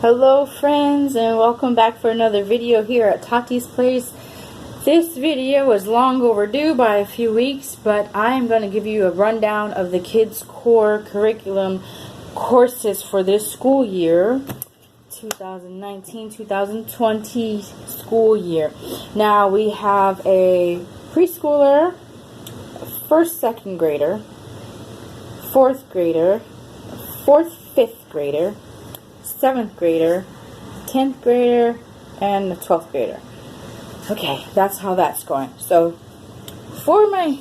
Hello friends, and welcome back for another video here at Tati's Place. This video was long overdue by a few weeks, but I am going to give you a rundown of the kids' core curriculum courses for this school year, 2019-2020 school year. Now we have a preschooler, first, second grader, fourth grader, fifth grader, 7th grader, 10th grader, and the 12th grader. Okay, that's how that's going. So, for my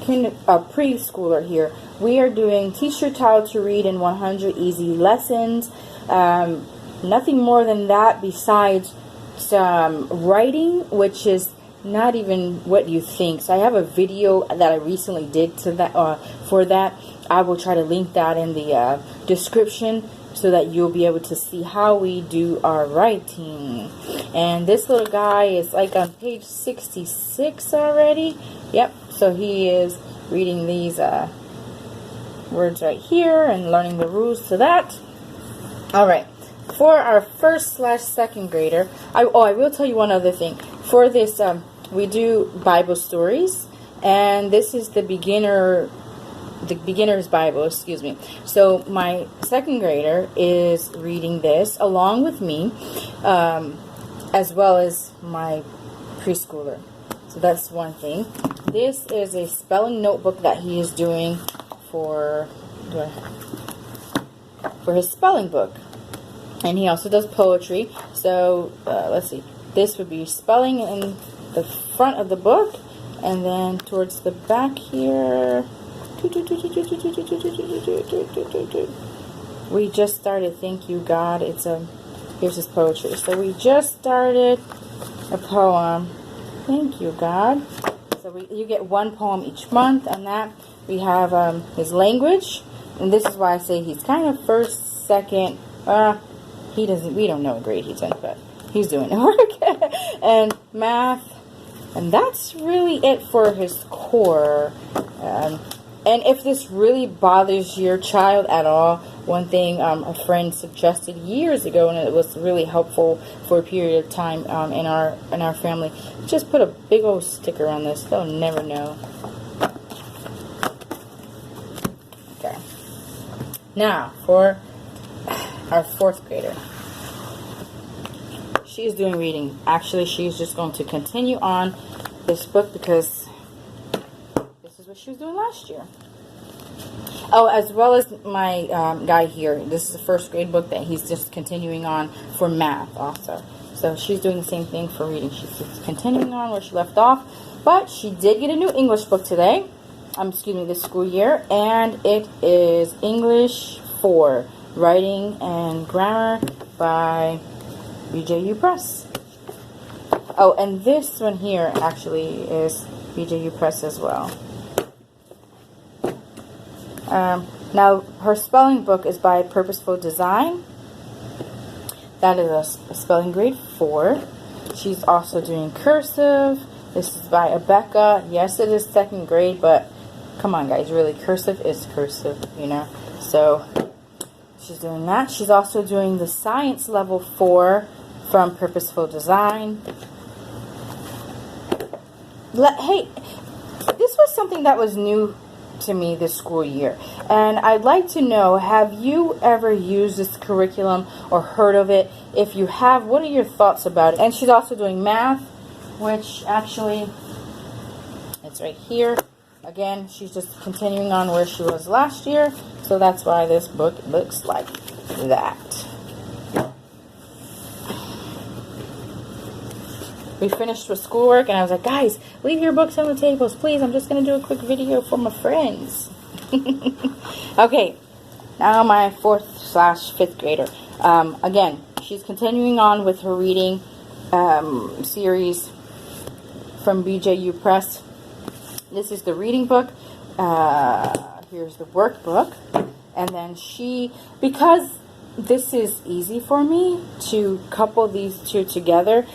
preschooler here, we are doing Teach Your Child to Read in 100 Easy Lessons. Nothing more than that besides some writing, which is not even what you think. So I have a video that I recently did to that for that. I will try to link that in the description so that you'll be able to see how we do our writing. And this little guy is like on page 66 already. Yep, so he is reading these words right here and learning the rules to that. Alright, for our first/second grader, I will tell you one other thing. For this, we do Bible stories, and this is the beginner's Bible, excuse me. So my second grader is reading this along with me, as well as my preschooler. So that's one thing. This is a spelling notebook that he is doing for his spelling book. And he also does poetry. So let's see. This would be spelling in the front of the book, and then towards the back here. We just started. Thank you, God. Here's his poetry. So we just started a poem. Thank you, God. So you get one poem each month, and that we have his language, and this is why I say he's kind of first, second. We don't know what grade he's in, but he's doing work. And math, and that's really it for his core. And if this really bothers your child at all, one thing a friend suggested years ago, and it was really helpful for a period of time in our family, just put a big old sticker on this. They'll never know. Okay. Now for our fourth grader. She's doing reading. Actually, she's just going to continue on this book because this is what she was doing last year. Oh, as well as my guy here. This is the first grade book that he's just continuing on for math also. So she's doing the same thing for reading. She's just continuing on where she left off. But she did get a new English book today. This school year. And it is English 4, Writing and Grammar by BJU Press. Oh, and this one here actually is BJU Press as well. Now, her spelling book is by Purposeful Design. That is a spelling grade 4. She's also doing cursive. This is by Abeka. Yes, it is second grade, but come on, guys, really, cursive is cursive, you know. So she's doing that. She's also doing the science level 4 from Purposeful Design. Hey, this was something that was new to me this school year, and I'd like to know, have you ever used this curriculum or heard of it? If you have, what are your thoughts about it? And she's also doing math, which actually it's right here. Again, she's just continuing on where she was last year, so that's why this book looks like that. We finished with schoolwork, and I was like, guys, leave your books on the tables, please. I'm just going to do a quick video for my friends. Okay, now my 4th/5th grader. Again, she's continuing on with her reading series from BJU Press. This is the reading book. Here's the workbook. And then because this is easy for me to couple these two together,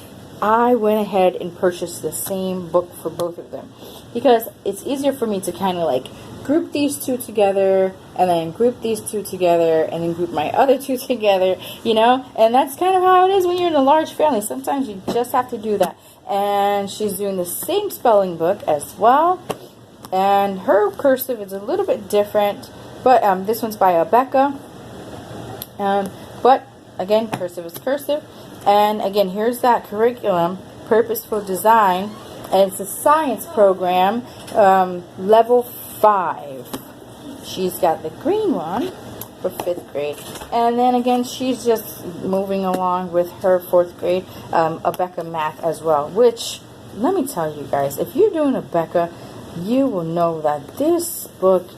I went ahead and purchased the same book for both of them because it's easier for me to kind of like group these two together and then group these two together, and then group my other two together, you know, and that's kind of how it is when you're in a large family. Sometimes you just have to do that. And she's doing the same spelling book as well, and her cursive is a little bit different, but this one's by Becca, but again, cursive is cursive. And again, here's that curriculum, Purposeful Design, and it's a science program, level 5. She's got the green one for 5th grade, and then again, she's just moving along with her 4th grade, Becca math as well, which, let me tell you guys, if you're doing Becca, you will know that this book,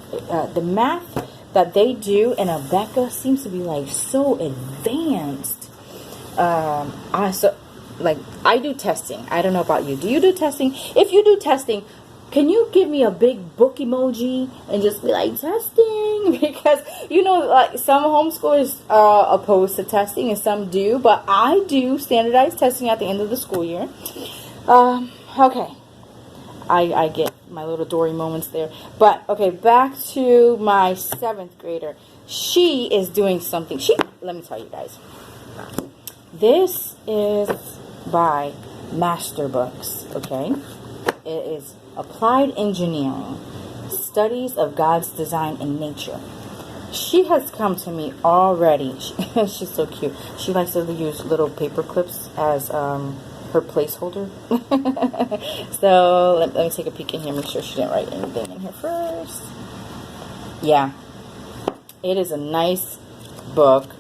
the math that they do in Becca seems to be like so advanced. I do testing. I don't know about you. Do you do testing? If you do testing, can you give me a big book emoji and just be like, testing? Because, you know, like some homeschoolers are opposed to testing and some do, but I do standardized testing at the end of the school year. Okay. I get my little Dory moments there. But, okay, back to my 7th grader. She is doing something. Let me tell you guys. This is by Master Books, okay? It is Applied Engineering, Studies of God's Design in Nature. She has come to me already. She's so cute. She likes to use little paper clips as her placeholder. So let me take a peek in here, make sure she didn't write anything in here first. Yeah, it is a nice book.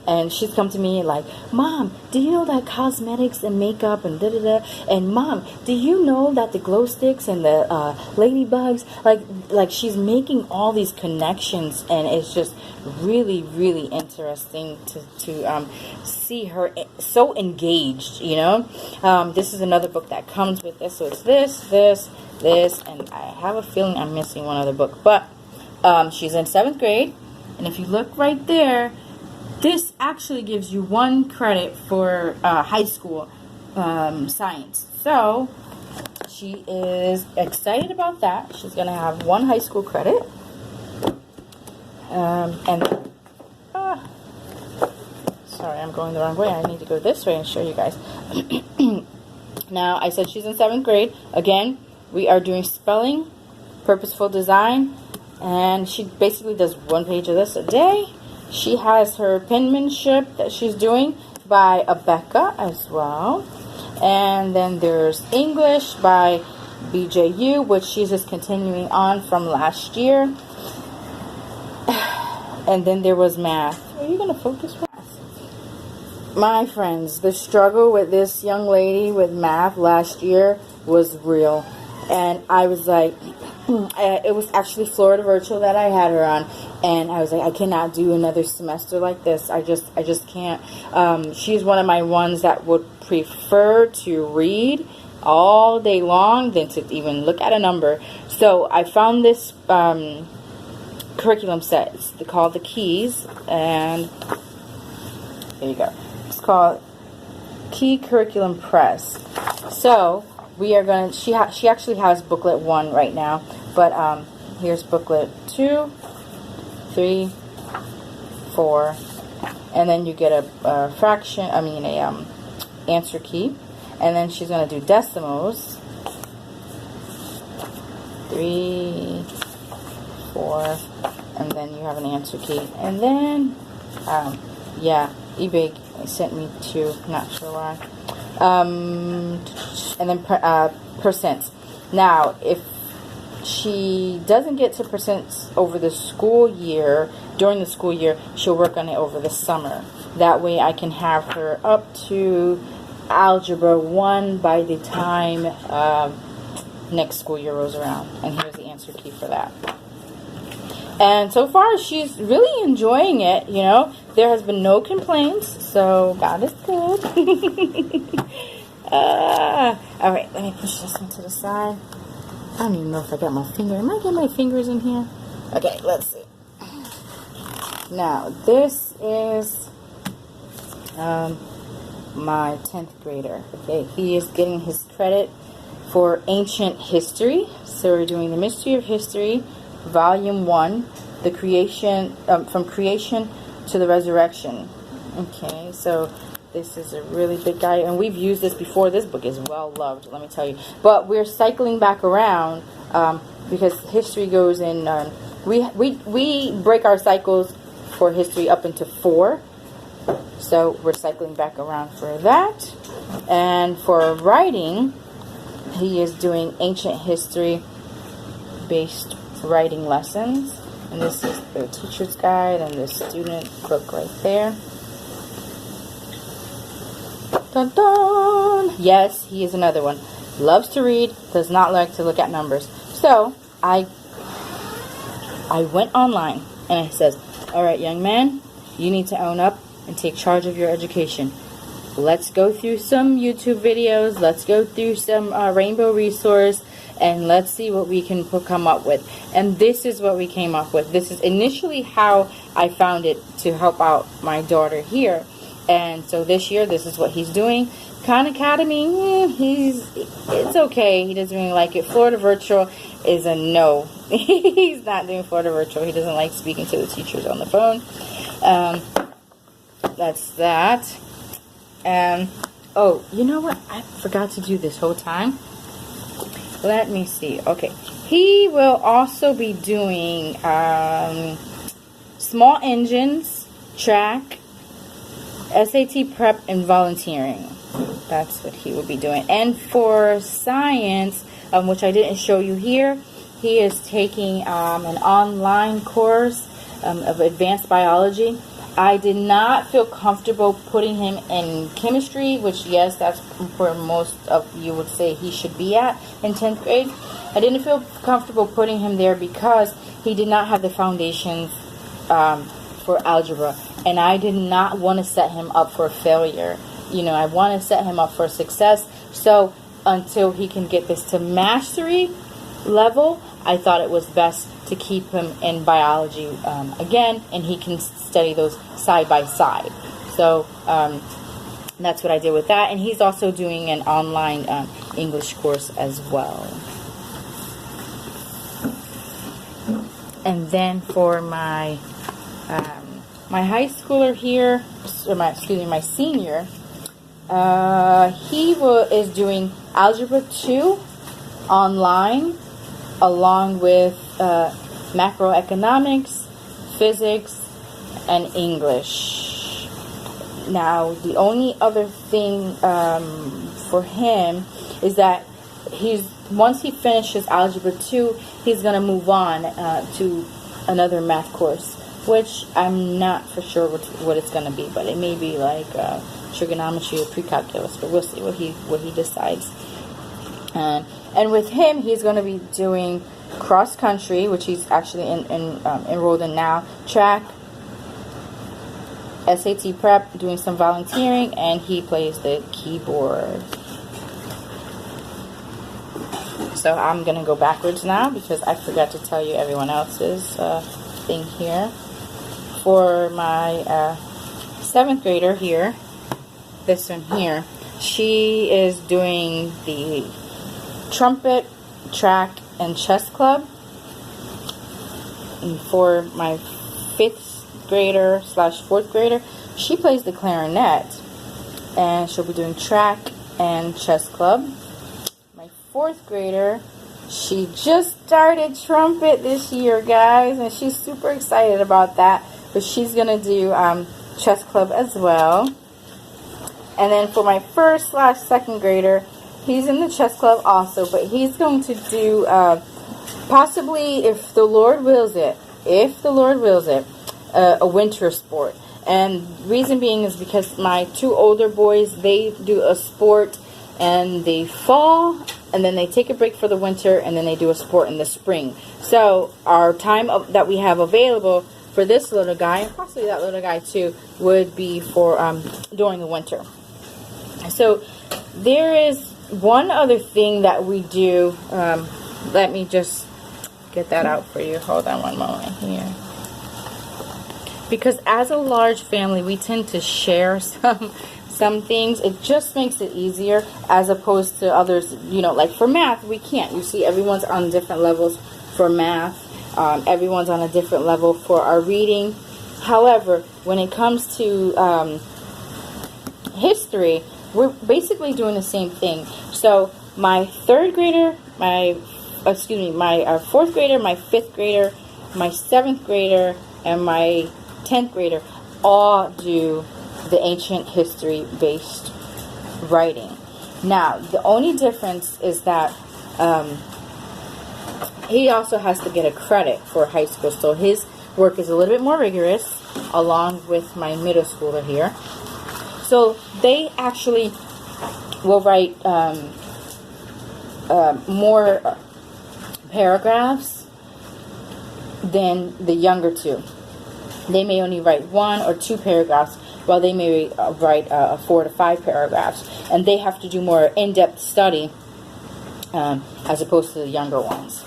And she's come to me like, Mom, do you know that cosmetics and makeup and da-da-da? And Mom, do you know that the glow sticks and the ladybugs, like she's making all these connections, and it's just really, really interesting to see her so engaged, you know? This is another book that comes with this, so it's this, and I have a feeling I'm missing one other book. But she's in 7th grade, and if you look right there, this actually gives you 1 credit for high school science. So she is excited about that. She's going to have 1 high school credit. Sorry, I'm going the wrong way. I need to go this way and show you guys. Now, I said she's in 7th grade. Again, we are doing spelling, purposeful design, and she basically does 1 page of this a day. She has her penmanship that she's doing by Becca as well. And then there's English by BJU, which she's just continuing on from last year. And then there was math. Are you going to focus math? My friends, the struggle with this young lady with math last year was real. And I was like, it was actually Florida Virtual that I had her on, and I was like, I cannot do another semester like this. I just can't. She's one of my ones that would prefer to read all day long than to even look at a number. So I found this curriculum set. It's called The Keys, and there you go. It's called Key Curriculum Press. So we are going to, she actually has booklet 1 right now, but here's booklet 2, 3, 4, and then you get a fraction, answer key, and then she's going to do decimals, 3, 4, and then you have an answer key, and then, eBay sent me 2, not sure why. And then percents. Now, if she doesn't get to percents over the school year, during the school year, she'll work on it over the summer. That way I can have her up to Algebra 1 by the time next school year rolls around. And here's the answer key for that. And so far, she's really enjoying it, you know. There has been no complaints, so God is good. Alright, let me push this one to the side. I don't even know if I got my finger. Am I getting my fingers in here? Okay, let's see. Now, this is my 10th grader. Okay, he is getting his credit for ancient history. So we're doing the Mystery of History, Volume 1, the creation, from creation to the resurrection. Okay, so this is a really big guy, and we've used this before. This book is well loved, let me tell you. But we're cycling back around because history goes in. We break our cycles for history up into 4. So we're cycling back around for that. And for writing, he is doing ancient history based writing lessons. And this is the teacher's guide and the student book right there. Dun dun! Yes, he is another one. Loves to read, does not like to look at numbers. So I went online and I says, all right, young man, you need to own up and take charge of your education. Let's go through some YouTube videos. Let's go through some Rainbow resource, and let's see what we can come up with. And this is what we came up with. This is initially how I found it to help out my daughter here. And so this year, this is what he's doing. Khan Academy, it's okay. He doesn't really like it. Florida Virtual is a no. He's not doing Florida Virtual. He doesn't like speaking to the teachers on the phone. That's that. Oh, you know what? I forgot to do this whole time. Let me see. Okay. He will also be doing small engines, track, SAT prep, and volunteering. That's what he will be doing. And for science, which I didn't show you here, he is taking an online course of advanced biology. I did not feel comfortable putting him in chemistry, which, yes, that's where most of you would say he should be at in 10th grade. I didn't feel comfortable putting him there because he did not have the foundations for algebra. And I did not want to set him up for failure. You know, I want to set him up for success. So until he can get this to mastery level, I thought it was best to keep him in biology again, and he can study those side by side. So that's what I did with that. And he's also doing an online English course as well. And then for my high schooler here, or my senior, he is doing Algebra 2 online, along with macroeconomics, physics, and English. Now, the only other thing for him is that once he finishes Algebra 2, he's going to move on to another math course, which I'm not for sure what it's going to be, but it may be like trigonometry or pre-calculus, but we'll see what he decides. And with him, he's going to be doing cross country, which he's actually enrolled in now, track, SAT prep, doing some volunteering, and he plays the keyboard. So I'm going to go backwards now because I forgot to tell you everyone else's thing here. For my 7th grader here, this one here, she is doing the trumpet, track, and chess club. And for my 5th grader / 4th grader, she plays the clarinet, and she'll be doing track and chess club. My 4th grader, she just started trumpet this year, guys, and she's super excited about that, but she's gonna do chess club as well. And then for my 1st / 2nd grader, he's in the chess club also, but he's going to do, possibly, if the Lord wills it, a winter sport. And reason being is because my 2 older boys, they do a sport and they fall, and then they take a break for the winter, and then they do a sport in the spring. So our time that we have available for this little guy, and possibly that little guy too, would be for during the winter. So there is one other thing that we do. Let me just get that out for you. Hold on one moment here. Because as a large family, we tend to share some things. It just makes it easier as opposed to others. You know, like for math, we can't. You see, everyone's on different levels for math. Everyone's on a different level for our reading. However, when it comes to history, we're basically doing the same thing. So my third grader, my fourth grader, my fifth grader, my seventh grader, and my 10th grader all do the ancient history based writing. Now, the only difference is that he also has to get a credit for high school, so his work is a little bit more rigorous, along with my middle schooler here. So they actually will write more paragraphs than the younger two. They may only write 1 or 2 paragraphs, while they may write 4 to 5 paragraphs, and they have to do more in-depth study as opposed to the younger ones.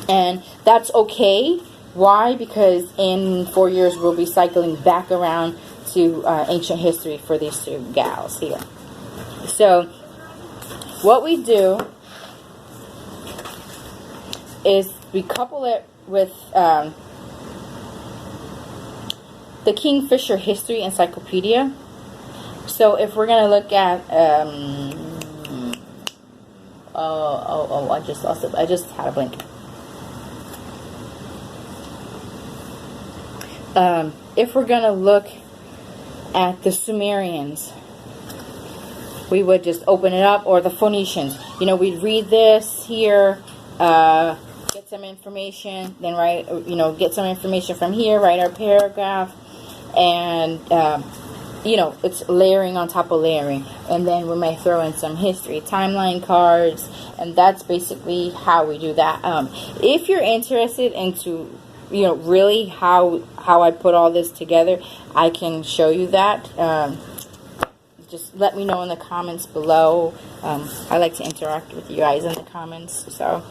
And that's okay. Why? Because in 4 years we'll be cycling back around to ancient history for these two gals here. So what we do is we couple it with the Kingfisher History Encyclopedia. So if we're going to look at I just lost it. I just had a blink. If we're going to look at the Sumerians, we would just open it up, or the Phoenicians. You know, we'd read this here, get some information, then write, get some information from here, write our paragraph, and, it's layering on top of layering. And then we may throw in some history, timeline cards, and that's basically how we do that. If you're interested into really how I put all this together, I can show you that. Just let me know in the comments below. I like to interact with you guys in the comments, so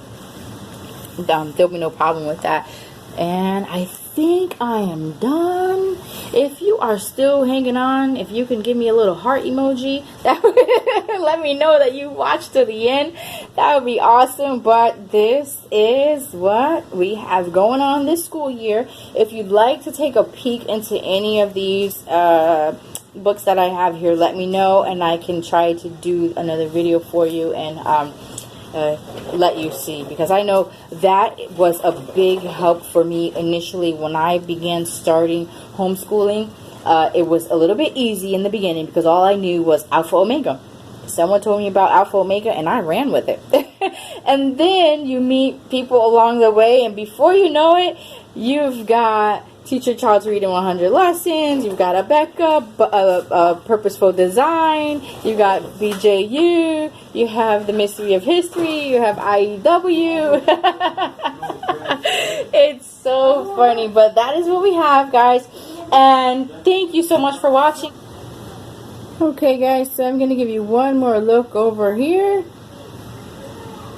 there'll be no problem with that. And I think I am done. If you are still hanging on, if you can give me a little heart emoji, that would let me know that you watched to the end. That would be awesome. But this is what we have going on this school year. If you'd like to take a peek into any of these books that I have here, let me know, and I can try to do another video for you and let you see, because I know that was a big help for me initially when I began starting homeschooling. It was a little bit easy in the beginning because all I knew was Alpha Omega. Someone told me about Alpha Omega and I ran with it. And then you meet people along the way, and before you know it, you've got Teach Your Child to Read in 100 Lessons, you've got a Purposeful Design, you got BJU, you have The Mystery of History, you have IEW. It's so funny, but that is what we have, guys. And thank you so much for watching. Okay, guys, so I'm going to give you one more look over here,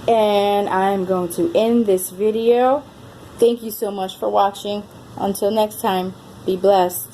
and I'm going to end this video. Thank you so much for watching. Until next time, be blessed.